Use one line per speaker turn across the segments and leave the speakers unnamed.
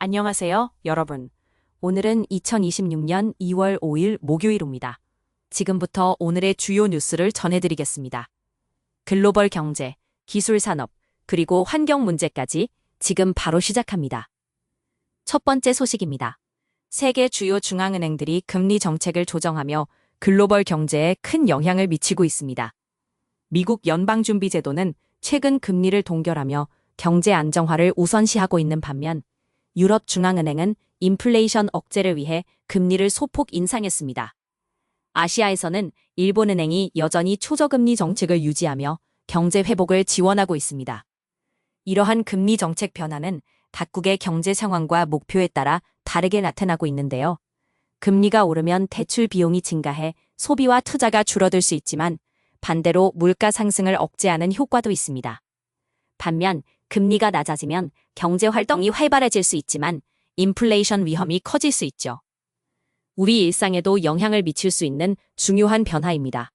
안녕하세요, 여러분. 오늘은 2026년 2월 5일 목요일입니다. 지금부터 오늘의 주요 뉴스를 전해드리겠습니다. 글로벌 경제, 기술 산업, 그리고 환경 문제까지 지금 바로 시작합니다. 첫 번째 소식입니다. 세계 주요 중앙은행들이 금리 정책을 조정하며 글로벌 경제에 큰 영향을 미치고 있습니다. 미국 연방준비제도는 최근 금리를 동결하며 경제 안정화를 우선시하고 있는 반면 유럽 중앙은행은 인플레이션 억제를 위해 금리를 소폭 인상했습니다. 아시아에서는 일본은행이 여전히 초저금리 정책을 유지하며 경제 회복을 지원하고 있습니다. 이러한 금리 정책 변화는 각국의 경제 상황과 목표에 따라 다르게 나타나고 있는데요. 금리가 오르면 대출 비용이 증가해 소비와 투자가 줄어들 수 있지만 반대로 물가 상승을 억제하는 효과도 있습니다. 반면 금리가 낮아지면 경제 활동이 활발해질 수 있지만 인플레이션 위험이 커질 수 있죠. 우리 일상에도 영향을 미칠 수 있는 중요한 변화입니다.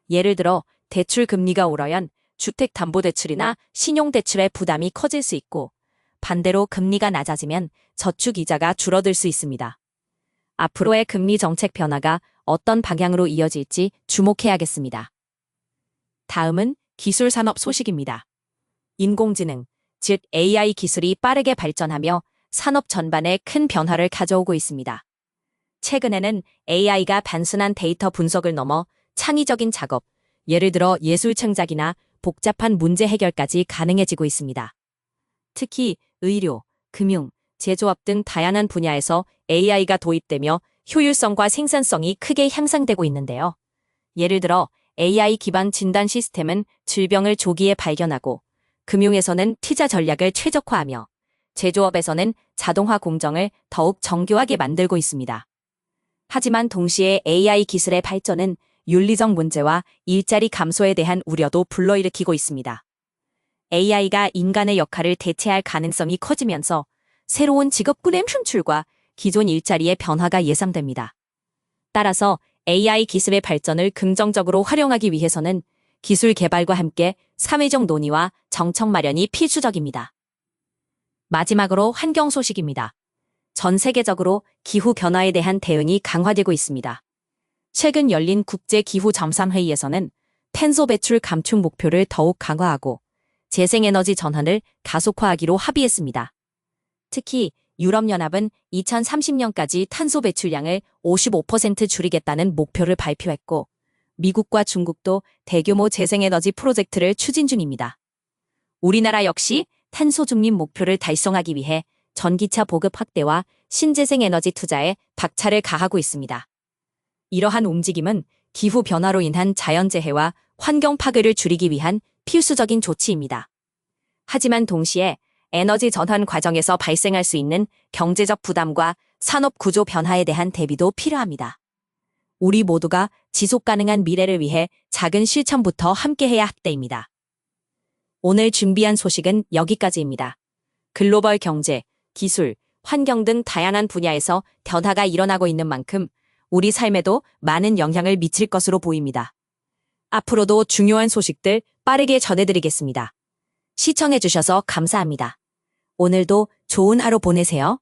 예를 들어 대출 금리가 오르면 주택담보대출이나 신용대출의 부담이 커질 수 있고 반대로 금리가 낮아지면 저축이자가 줄어들 수 있습니다. 앞으로의 금리 정책 변화가 어떤 방향으로 이어질지 주목해야겠습니다. 다음은 기술 산업 소식입니다. 인공지능, 즉 AI 기술이 빠르게 발전하며 산업 전반에 큰 변화를 가져오고 있습니다. 최근에는 AI가 단순한 데이터 분석을 넘어 창의적인 작업, 예를 들어 예술 창작이나 복잡한 문제 해결까지 가능해지고 있습니다. 특히 의료, 금융, 제조업 등 다양한 분야에서 AI가 도입되며 효율성과 생산성이 크게 향상되고 있는데요. 예를 들어 AI 기반 진단 시스템은 질병을 조기에 발견하고 금융에서는 투자 전략을 최적화하며 제조업에서는 자동화 공정을 더욱 정교하게 만들고 있습니다. 하지만 동시에 AI 기술의 발전은 윤리적 문제와 일자리 감소에 대한 우려도 불러일으키고 있습니다. AI가 인간의 역할을 대체할 가능성이 커지면서 새로운 직업군의 창출과 기존 일자리의 변화가 예상됩니다. 따라서 AI 기술의 발전을 긍정적으로 활용하기 위해서는 기술 개발과 함께 사회적 논의와 정책 마련이 필수적입니다. 마지막으로 환경 소식입니다. 전 세계적으로 기후 변화에 대한 대응이 강화되고 있습니다. 최근 열린 국제기후정상회의에서는 탄소 배출 감축 목표를 더욱 강화하고 재생에너지 전환을 가속화하기로 합의했습니다. 특히 유럽연합은 2030년까지 탄소 배출량을 55% 줄이겠다는 목표를 발표했고 미국과 중국도 대규모 재생에너지 프로젝트를 추진 중입니다. 우리나라 역시 탄소 중립 목표를 달성하기 위해 전기차 보급 확대와 신재생 에너지 투자에 박차를 가하고 있습니다. 이러한 움직임은 기후 변화로 인한 자연재해와 환경 파괴를 줄이기 위한 필수적인 조치입니다. 하지만 동시에 에너지 전환 과정에서 발생할 수 있는 경제적 부담과 산업 구조 변화에 대한 대비도 필요합니다. 우리 모두가 지속가능한 미래를 위해 작은 실천부터 함께해야 할 때입니다. 오늘 준비한 소식은 여기까지입니다. 글로벌 경제, 기술, 환경 등 다양한 분야에서 변화가 일어나고 있는 만큼 우리 삶에도 많은 영향을 미칠 것으로 보입니다. 앞으로도 중요한 소식들 빠르게 전해드리겠습니다. 시청해주셔서 감사합니다. 오늘도 좋은 하루 보내세요.